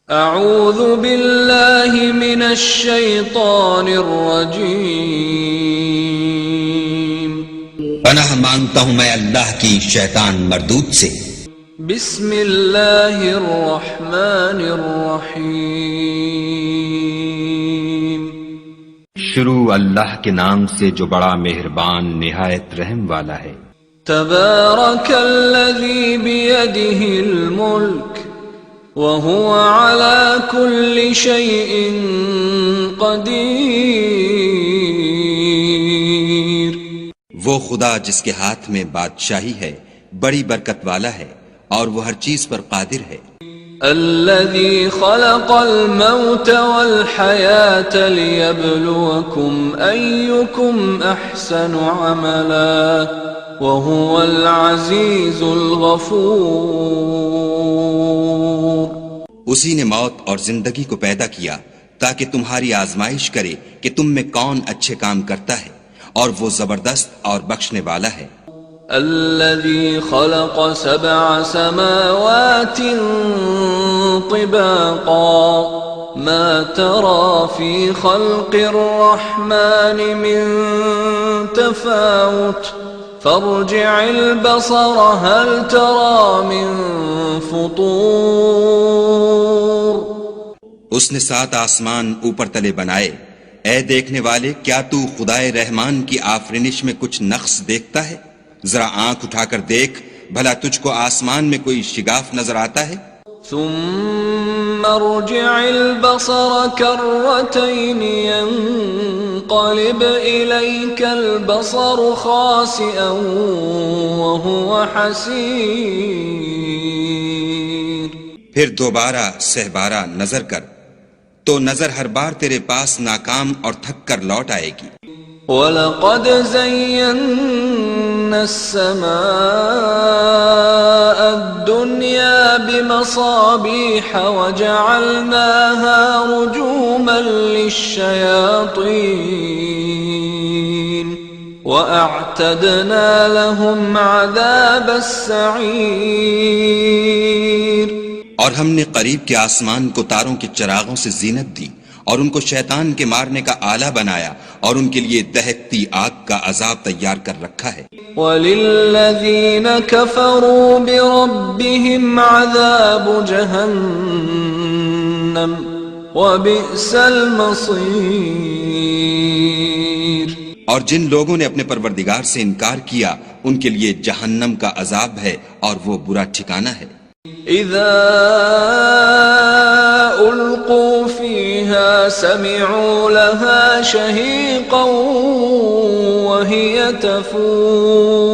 اعوذ باللہ من الشیطان الرجیم، پناہ مانگتا ہوں میں اللہ کی شیطان مردود سے۔ بسم اللہ الرحمن الرحیم، شروع اللہ کے نام سے جو بڑا مہربان نہایت رحم والا ہے۔ تبارک الذی بیدہ الملک وهو على كل شيء قدیر، وہ خدا جس کے ہاتھ میں بادشاہی ہے بڑی برکت والا ہے اور وہ ہر چیز پر قادر ہے۔ الذي خلق الموت والحياة ليبلوكم أيكم أحسن عملا وهو العزيز الغفور، اسی نے موت اور زندگی کو پیدا کیا تاکہ تمہاری آزمائش کرے کہ تم میں کون اچھے کام کرتا ہے، اور وہ زبردست اور بخشنے والا ہے۔ الذي خلق 7 سماوات طباقا ما ترى في خلق الرحمن من تفاوت فارجع البصر هل ترى من فطور۔ اس نے 7 آسمان اوپر تلے بنائے، اے دیکھنے والے کیا تو خدائے رحمان کی آفرینش میں کچھ نقص دیکھتا ہے؟ ذرا آنکھ اٹھا کر دیکھ بھلا تجھ کو آسمان میں کوئی شگاف نظر آتا ہے؟ ثم ارجع البصر كرتين ينقلب إليك البصر خاسئا وهو حسير، پھر دوبارہ سہبارہ نظر کر تو نظر ہر بار تیرے پاس ناکام اور تھک کر لوٹ آئے گی۔ وَلَقَدْ زَيَّنَّا السَّمَاءَ الدُّنْيَا بِمَصَابِيحَ وَجَعَلْنَاهَا رُجُومًا لِلشَّيَاطِينِ وَأَعْتَدْنَا لَهُمْ عَذَابَ السَّعِيرِ، اور ہم نے قریب کے آسمان کو تاروں کے چراغوں سے زینت دی اور ان کو شیطان کے مارنے کا آلہ بنایا اور ان کے لیے دہکتی آگ کا عذاب تیار کر رکھا ہے۔ وَلِلَّذِينَ كَفَرُوا بِرَبِّهِمْ عَذَابُ جَهَنَّمَ وَبِئْسَ الْمَصِيرُ، اور جن لوگوں نے اپنے پروردگار سے انکار کیا ان کے لیے جہنم کا عذاب ہے اور وہ برا ٹھکانہ ہے۔ اذا القوا فيها سمعوا لها شهيقا وهي تفور،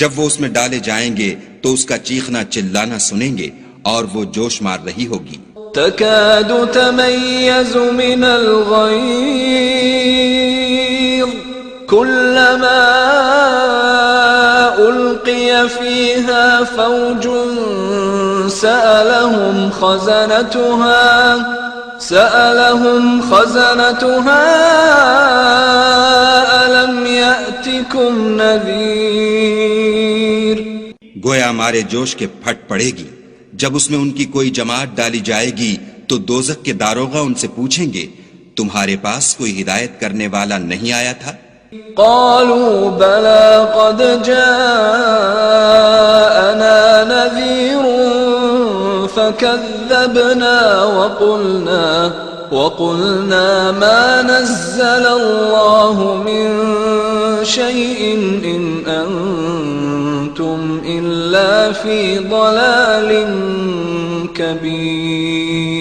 جب وہ اس میں ڈالے جائیں گے تو اس کا چیخنا چلانا سنیں گے اور وہ جوش مار رہی ہوگی۔ تكاد تميز من الغيظ كلما ألقي فيها فوج سألهم خزنتها ألم يأتكم نذير، گویا ہمارے جوش کے پھٹ پڑے گی جب اس میں ان کی کوئی جماعت ڈالی جائے گی تو دوزخ کے داروغہ ان سے پوچھیں گے تمہارے پاس کوئی ہدایت کرنے والا نہیں آیا تھا؟ قالوا بلى قد جاءنا نذير فكذبنا وقلنا ما نزل الله من شيء إن أنتم إلا في ضلال كبير۔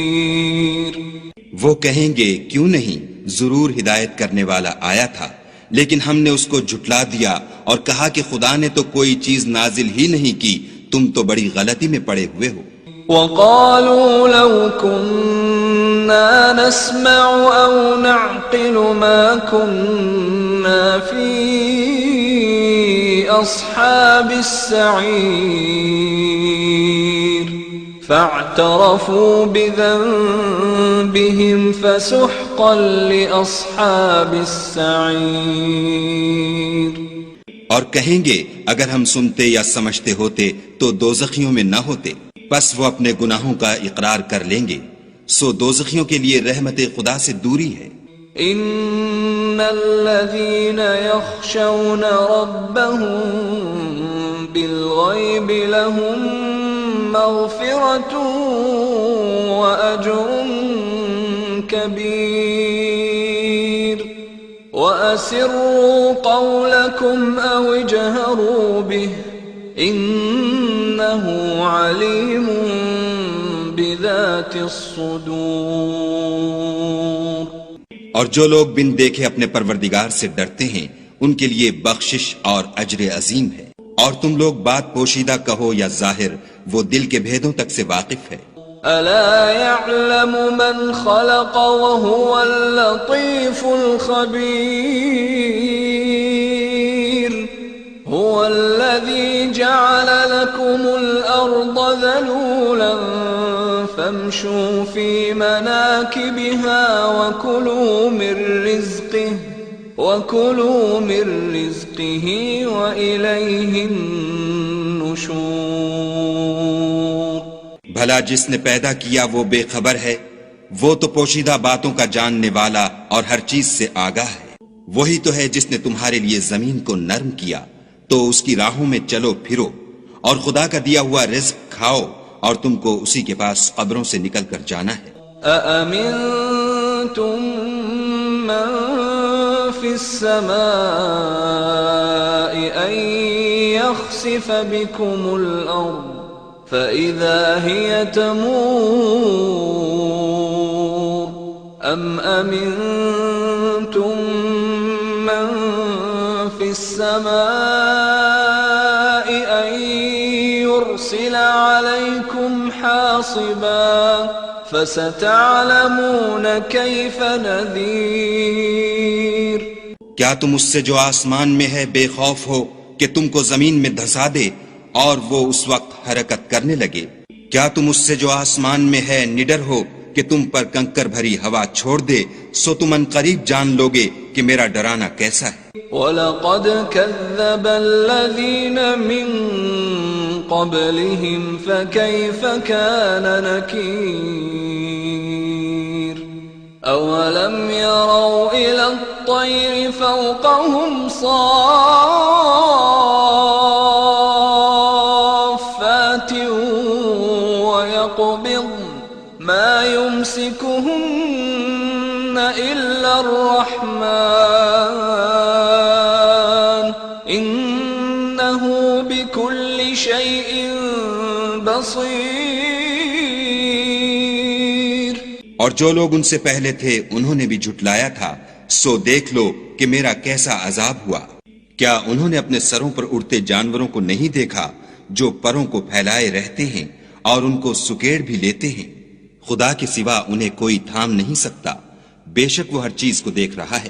وہ کہیں گے کیوں نہیں، ضرور ہدایت کرنے والا آیا تھا، لیکن ہم نے اس کو جھٹلا دیا اور کہا کہ خدا نے تو کوئی چیز نازل ہی نہیں کی، تم تو بڑی غلطی میں پڑے ہوئے ہو۔ وَقَالُوا لَوْ كُنَّا نَسْمَعُ أَوْ نَعْقِلُ مَا كُنَّا فِي أَصْحَابِ السَّعِيرِ فَاعْتَرَفُوا بِذَنبِهِمْ فَسُحْقًا لِأَصْحَابِ السَّعِيرِ، اور کہیں گے اگر ہم سنتے یا سمجھتے ہوتے تو دوزخیوں میں نہ ہوتے۔ پس وہ اپنے گناہوں کا اقرار کر لیں گے، سو دوزخیوں کے لیے رحمت خدا سے دوری ہے۔ ان الذين يخشون ربهم بالغيب لهم مغفرة واجر كبير واسروا قولكم او اجهروا به انه عليم بذات الصدور۔ اور جو لوگ بن دیکھے اپنے پروردگار سے ڈرتے ہیں ان کے لیے بخشش اور اجر عظیم ہے۔ اور تم لوگ بات پوشیدہ کہو یا ظاہر، وہ دل کے بھیدوں تک سے واقف ہے۔ الا يعلم من خلق وهو اللطيف الخبير هو الذي جعل لكم الارض ذلولا فامشوا في مناكبها وكلوا من رزقه وإليه النشور۔ بھلا جس نے پیدا کیا وہ بے خبر ہے؟ وہ تو پوشیدہ باتوں کا جاننے والا اور ہر چیز سے آگاہ ہے۔ وہی تو ہے جس نے تمہارے لیے زمین کو نرم کیا تو اس کی راہوں میں چلو پھرو، اور خدا کا دیا ہوا رزق کھاؤ، اور تم کو اسی کے پاس قبروں سے نکل کر جانا ہے۔ أأمنتم من في السماء أن يخسف بكم الأرض فإذا هي تمور أم أمنتم من في السماء أن يرسل عليكم حاصبا فستعلمون كيف نذير۔ کیا تم اس سے جو آسمان میں ہے بے خوف ہو کہ تم کو زمین میں دھسا دے اور وہ اس وقت حرکت کرنے لگے؟ کیا تم اس سے جو آسمان میں ہے نڈر ہو کہ تم پر کنکر بھری ہوا چھوڑ دے؟ سو تم ان قریب جان لوگے کہ میرا ڈرانا کیسا ہے۔ وَلَقَدْ كَذَّبَ الَّذِينَ مِن قَبْلِهِمْ فَكَيْفَ كَانَ نَكِيرِ أَوَلَمْ يَرَوْا إِلَى الطَّيْرِ فَوْقَهُمْ صَافَّاتٍ وَيَقْبِضْنَ مَا يُمْسِكُهُنَّ إِلَّا الرَّحْمَنُ إِنَّهُ بِكُلِّ شَيْءٍ بَصِيرٌ۔ اور جو لوگ ان سے پہلے تھے انہوں نے بھی جھٹلایا تھا، سو دیکھ لو کہ میرا کیسا عذاب ہوا۔ کیا انہوں نے اپنے سروں پر اڑتے جانوروں کو نہیں دیکھا جو پروں کو پھیلائے رہتے ہیں اور ان کو سکیڑ بھی لیتے ہیں؟ خدا کے سوا انہیں کوئی تھام نہیں سکتا، بے شک وہ ہر چیز کو دیکھ رہا ہے۔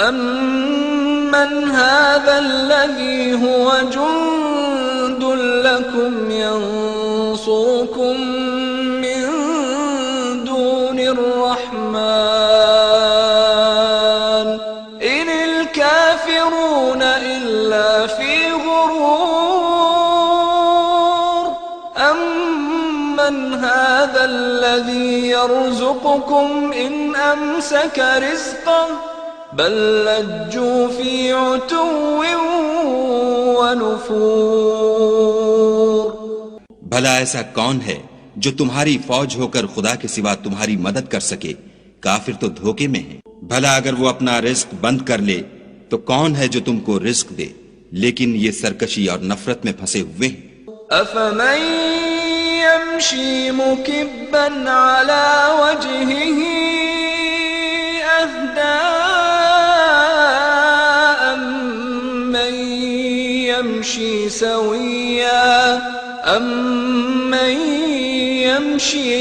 أَمَّنْ هَذَا الَّذِي هُوَ جُنْدٌ لَكُمْ يَنْصُرُكُمْ مِنْ دُونِ الرَّحْمَنِ إِنِ الْكَافِرُونَ إِلَّا فِي غُرُورٍ أَمَّنْ هَذَا الَّذِي يَرْزُقُكُمْ إِنْ أَمْسَكَ رِزْقَهُ بل لجوا في عتو ونفور۔ بھلا ایسا کون ہے جو تمہاری فوج ہو کر خدا کے سوا تمہاری مدد کر سکے؟ کافر تو دھوکے میں ہیں۔ بھلا اگر وہ اپنا رزق بند کر لے تو کون ہے جو تم کو رزق دے؟ لیکن یہ سرکشی اور نفرت میں پھنسے ہوئے ہیں۔ أفمن يمشي مكبا على وجهه أهدى أمن يمشي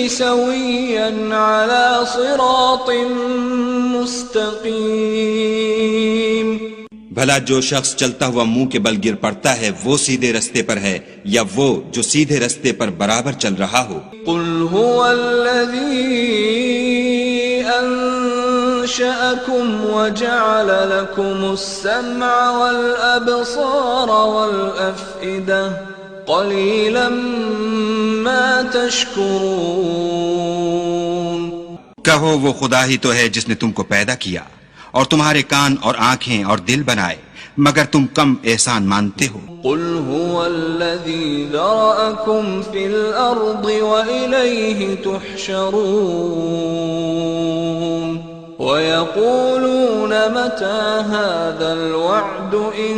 سويا على صراط مستقيم۔ بھلا جو شخص چلتا ہوا منہ کے بل گر پڑتا ہے وہ سیدھے رستے پر ہے یا وہ جو سیدھے رستے پر برابر چل رہا ہو؟ قل هو الذي أنشأكم وجعل لكم السمع والأبصار والأفئدة قليلا ما تشكرون. کہو وہ خدا ہی تو ہے جس نے تم کو پیدا کیا اور تمہارے کان اور آنکھیں اور دل بنائے، مگر تم کم احسان مانتے ہو. قل هو الذي ذرأكم في الأرض وإليه تحشرون. ويقولون متى هذا الوعد إن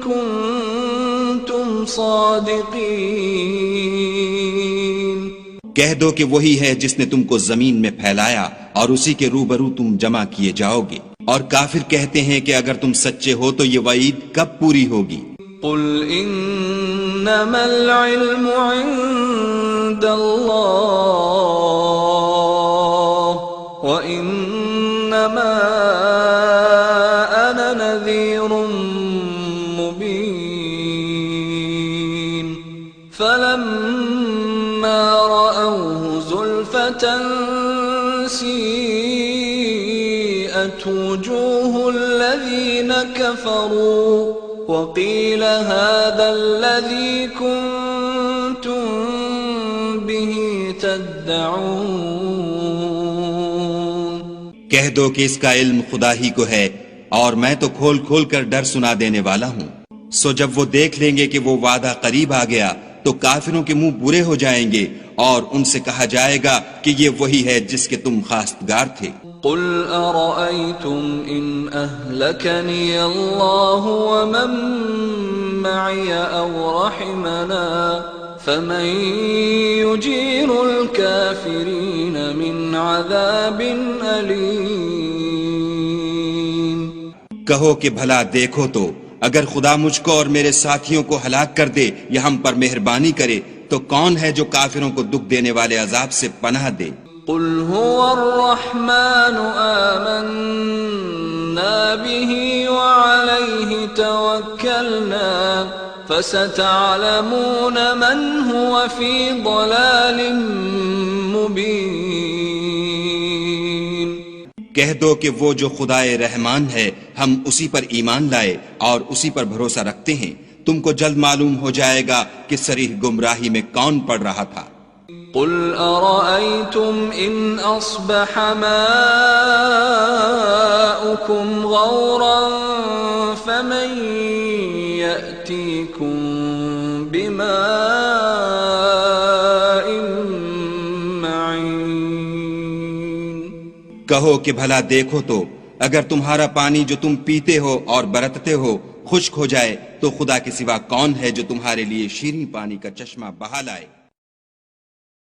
كنتم صادقين. کہہ دو کہ وہی ہے جس نے تم کو زمین میں پھیلایا اور اسی کے روبرو تم جمع کیے جاؤ گے. اور کافر کہتے ہیں کہ اگر تم سچے ہو تو یہ وعید کب پوری ہوگی؟ قل انما العلم عند اللہ وانما انا نذیر مبین. فلما رأوه زلفة سیئت وجوه الذین كفروا وقیل هذا الذی کنتم به تدعون. کہہ دو کہ اس کا علم خدا ہی کو ہے اور میں تو کھول کھول کر ڈر سنا دینے والا ہوں. سو جب وہ دیکھ لیں گے کہ وہ وعدہ قریب آ گیا تو کافروں کے منہ برے ہو جائیں گے اور ان سے کہا جائے گا کہ یہ وہی ہے جس کے تم خواستگار تھے. قل ارأيتم ان اهلكني الله ومن معي او رحمنا فمن يجير الكافرين من عذاب أليم. کہو کہ بھلا دیکھو تو اگر خدا مجھ کو اور میرے ساتھیوں کو ہلاک کر دے یا ہم پر مہربانی کرے تو کون ہے جو کافروں کو دکھ دینے والے عذاب سے پناہ دے؟ قل هو الرحمن آمنا به وعليه توكلنا فستعلمون من هو في ضلال مبين. کہہ دو کہ وہ جو خدائے رحمان ہے ہم اسی پر ایمان لائے اور اسی پر بھروسہ رکھتے ہیں، تم کو جلد معلوم ہو جائے گا کہ صریح گمراہی میں کون پڑ رہا تھا. قل أرأيتم إن أصبح ماؤكم غورا فمن يأتيكم بماء معين. کہو کہ بھلا دیکھو تو اگر تمہارا پانی جو تم پیتے ہو اور برتتے ہو خشک ہو جائے تو خدا کے سوا کون ہے جو تمہارے لیے شیریں پانی کا چشمہ بہا لائے؟